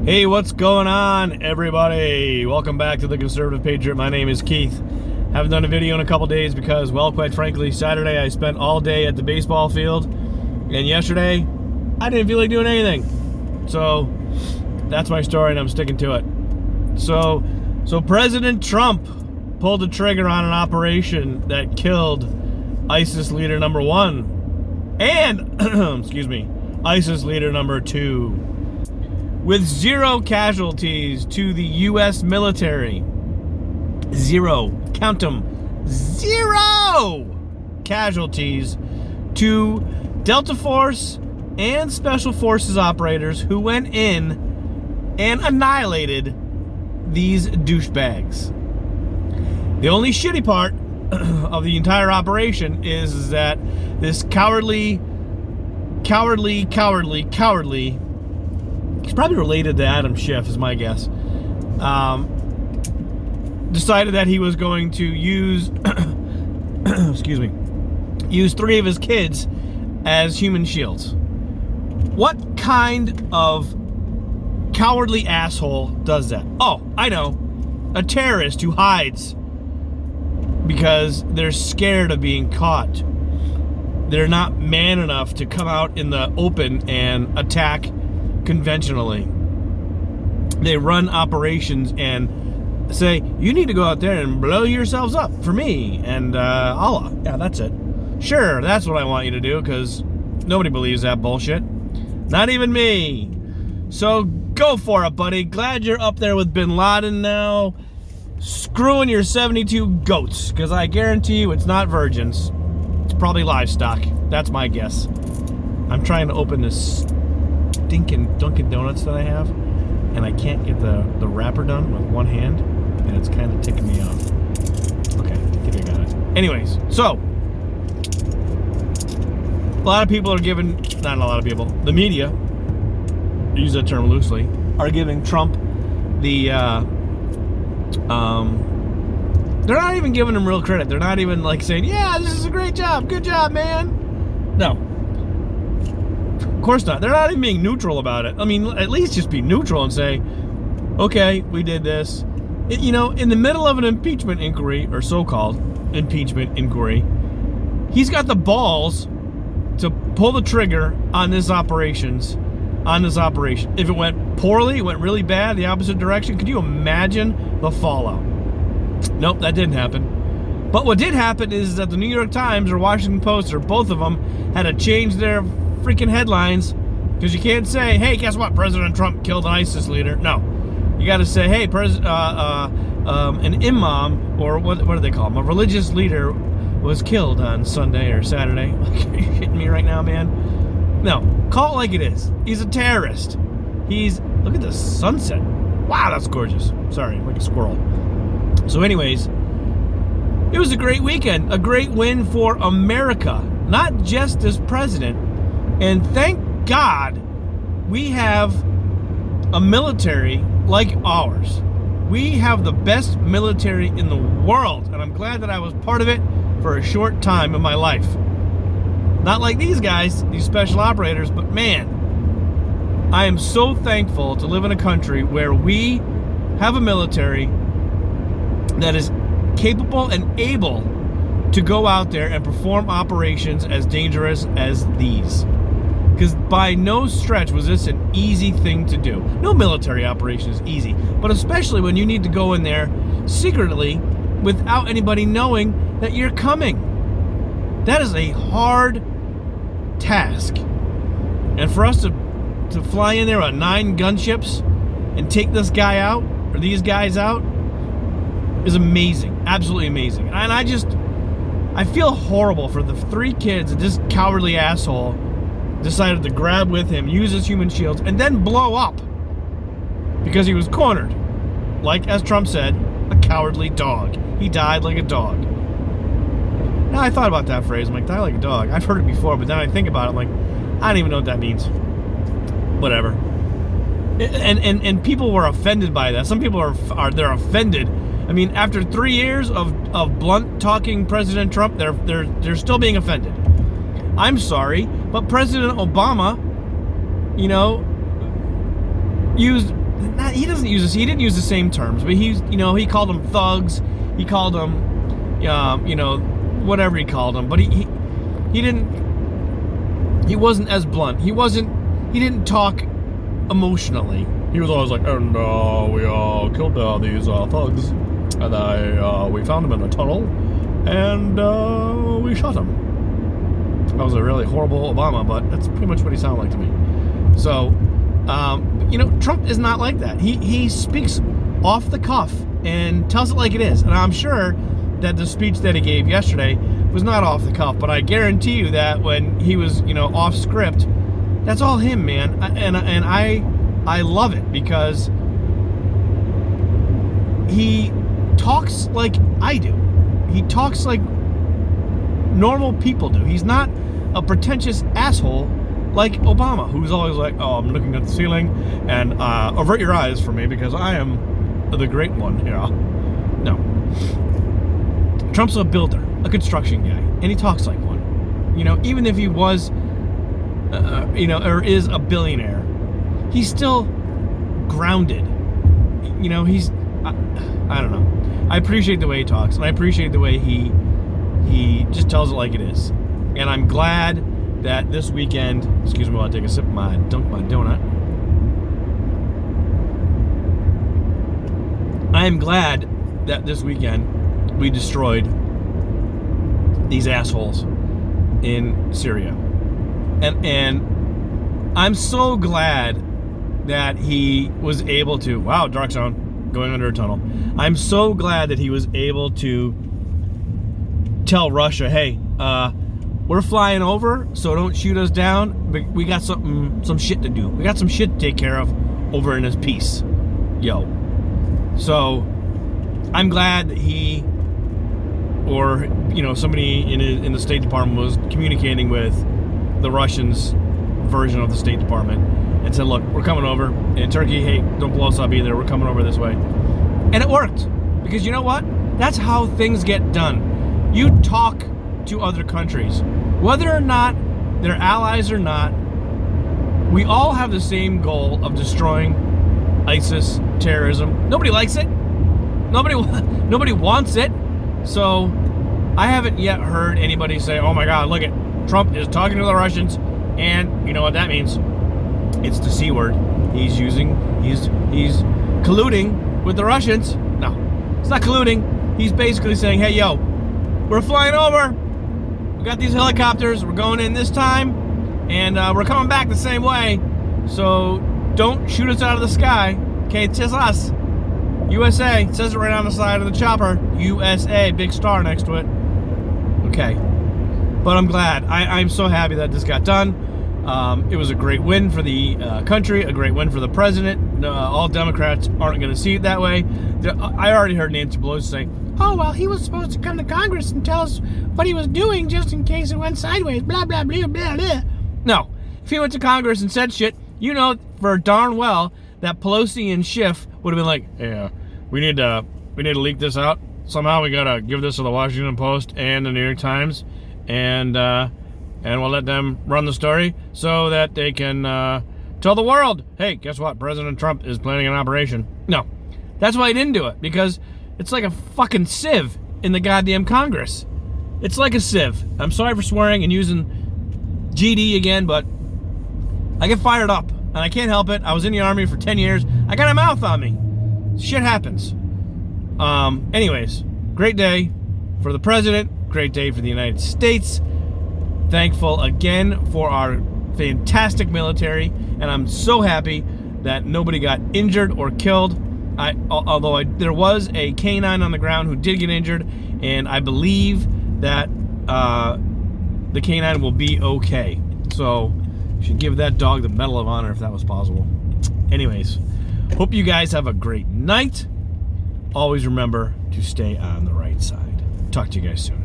Hey, what's going on, everybody? Welcome back to The Conservative Patriot. My name is Keith. Haven't done a video in a couple days because, well, quite frankly, Saturday I spent all day at the baseball field, and yesterday I didn't feel like doing anything. So that's my story, and I'm sticking to it. So President Trump pulled the trigger on an operation that killed ISIS leader number 1 and excuse me, ISIS leader number 2. With 0 casualties to the U.S. military. 0. Count them. 0 casualties to Delta Force and Special Forces operators who went in and annihilated these douchebags. The only shitty part of the entire operation is that this cowardly, he's probably related to Adam Schiff, is my guess, decided that he was going to use, use 3 of his kids as human shields. What kind of cowardly asshole does that? Oh, I know. A terrorist who hides because they're scared of being caught. They're not man enough to come out in the open and attack conventionally. They run operations and say, you need to go out there and blow yourselves up for me and Allah. Yeah, that's it. Sure, that's what I want you to do, because nobody believes that bullshit. Not even me. So go for it, buddy. Glad you're up there with Bin Laden now, screwing your 72 goats, because I guarantee you it's not virgins. It's probably livestock. That's my guess. I'm trying to open this stinking Dunkin' Donuts that I have, and I can't get the wrapper done with one hand, and it's kind of ticking me off. Okay, I think I got it. Anyways, so a lot of people are giving, not a lot of people, the media, use that term loosely, are giving Trump the they're not even giving him real credit. They're not even like saying, yeah, this is a great job, good job, man. No, of course not. They're not even being neutral about it. I mean, at least just be neutral and say, okay, we did this. In the middle of an impeachment inquiry, or so-called impeachment inquiry, he's got the balls to pull the trigger on this operation. If it went poorly, it went really bad, the opposite direction, could you imagine the fallout? Nope, that didn't happen. But what did happen is that the New York Times or Washington Post, or both of them, had to change their freaking headlines, because you can't say, hey, guess what, President Trump killed an ISIS leader. No, you got to say, hey, an imam, or what do they call him, a religious leader was killed on Sunday or Saturday. Are you kidding me right now, man? No, call it like it is. He's a terrorist. Look at the sunset. Wow, that's gorgeous. Sorry, I'm like a squirrel. So anyways, it was a great weekend, a great win for America, not just as president. And thank God we have a military like ours. We have the best military in the world, and I'm glad that I was part of it for a short time in my life. Not like these guys, these special operators, but man, I am so thankful to live in a country where we have a military that is capable and able to go out there and perform operations as dangerous as these. Because by no stretch was this an easy thing to do. No military operation is easy, but especially when you need to go in there secretly without anybody knowing that you're coming. That is a hard task. And for us to fly in there on 9 gunships and take this guy out, or these guys out, is amazing. Absolutely amazing. And I feel horrible for the 3 kids that this cowardly asshole decided to grab with him, use his human shields, and then blow up because he was cornered. Like, as Trump said, a cowardly dog. He died like a dog. Now, I thought about that phrase. I'm like, die like a dog. I've heard it before, but then I think about it. I'm like, I don't even know what that means. Whatever. And people were offended by that. Some people they're offended. I mean, after 3 years of blunt talking President Trump, they're still being offended. I'm sorry, but President Obama, used he doesn't use this. He didn't use the same terms, but he called them thugs. He called them, whatever he called them. But he wasn't as blunt. He didn't talk emotionally. He was always like, and we killed these thugs, and we found them in a tunnel, and we shot them. That was a really horrible Obama, but that's pretty much what he sounded like to me. So, Trump is not like that. He speaks off the cuff and tells it like it is. And I'm sure that the speech that he gave yesterday was not off the cuff, but I guarantee you that when he was, off script, that's all him, man. And I love it because he talks like I do. He talks like normal people do. He's not a pretentious asshole like Obama, who's always like, oh, I'm looking at the ceiling, and avert your eyes from me because I am the great one here. No. Trump's a builder, a construction guy, and he talks like one. Even if he was, or is a billionaire, he's still grounded. He's, I don't know. I appreciate the way he talks, and I appreciate the way he just tells it like it is. And I'm glad that this weekend, excuse me while I take a sip of my donut. I am glad that this weekend we destroyed these assholes in Syria. And I'm so glad that he was able to, wow, dark zone, going under a tunnel. I'm so glad that he was able to tell Russia, hey, we're flying over, so don't shoot us down. But we got some shit to do. We got some shit to take care of over in this piece. Yo. So I'm glad that he, or somebody in the State Department was communicating with the Russians' version of the State Department and said, look, we're coming over. And Turkey, hey, don't blow us up either. We're coming over this way. And it worked. Because you know what? That's how things get done. You talk to other countries. Whether or not they're allies or not, we all have the same goal of destroying ISIS, terrorism. Nobody likes it. Nobody wants it. So I haven't yet heard anybody say, oh my God, look at Trump is talking to the Russians, and you know what that means? It's the C word. He's colluding with the Russians. No, it's not colluding. He's basically saying, hey, yo, we're flying over. We got these helicopters. We're going in this time, and we're coming back the same way. So don't shoot us out of the sky. Okay, it's just us. USA. It says it right on the side of the chopper. USA, big star next to it. Okay. But I'm glad. I'm so happy that this got done. It was a great win for the country, a great win for the president. All Democrats aren't going to see it that way. I already heard Nancy Pelosi say, oh, well, he was supposed to come to Congress and tell us what he was doing just in case it went sideways, blah, blah, blah, blah, blah. No. If he went to Congress and said shit, for darn well that Pelosi and Schiff would have been like, yeah, we need to leak this out. Somehow we got to give this to the Washington Post and the New York Times, and we'll let them run the story so that they can tell the world, hey, guess what? President Trump is planning an operation. No. That's why he didn't do it, because it's like a fucking sieve in the goddamn Congress. It's like a sieve. I'm sorry for swearing and using GD again, but I get fired up, and I can't help it. I was in the Army for 10 years. I got a mouth on me. Shit happens. Anyways, great day for the president. Great day for the United States. Thankful again for our fantastic military, and I'm so happy that nobody got injured or killed. Although there was a canine on the ground who did get injured, and I believe that the canine will be okay. So, should give that dog the Medal of Honor if that was possible. Anyways, hope you guys have a great night. Always remember to stay on the right side. Talk to you guys soon.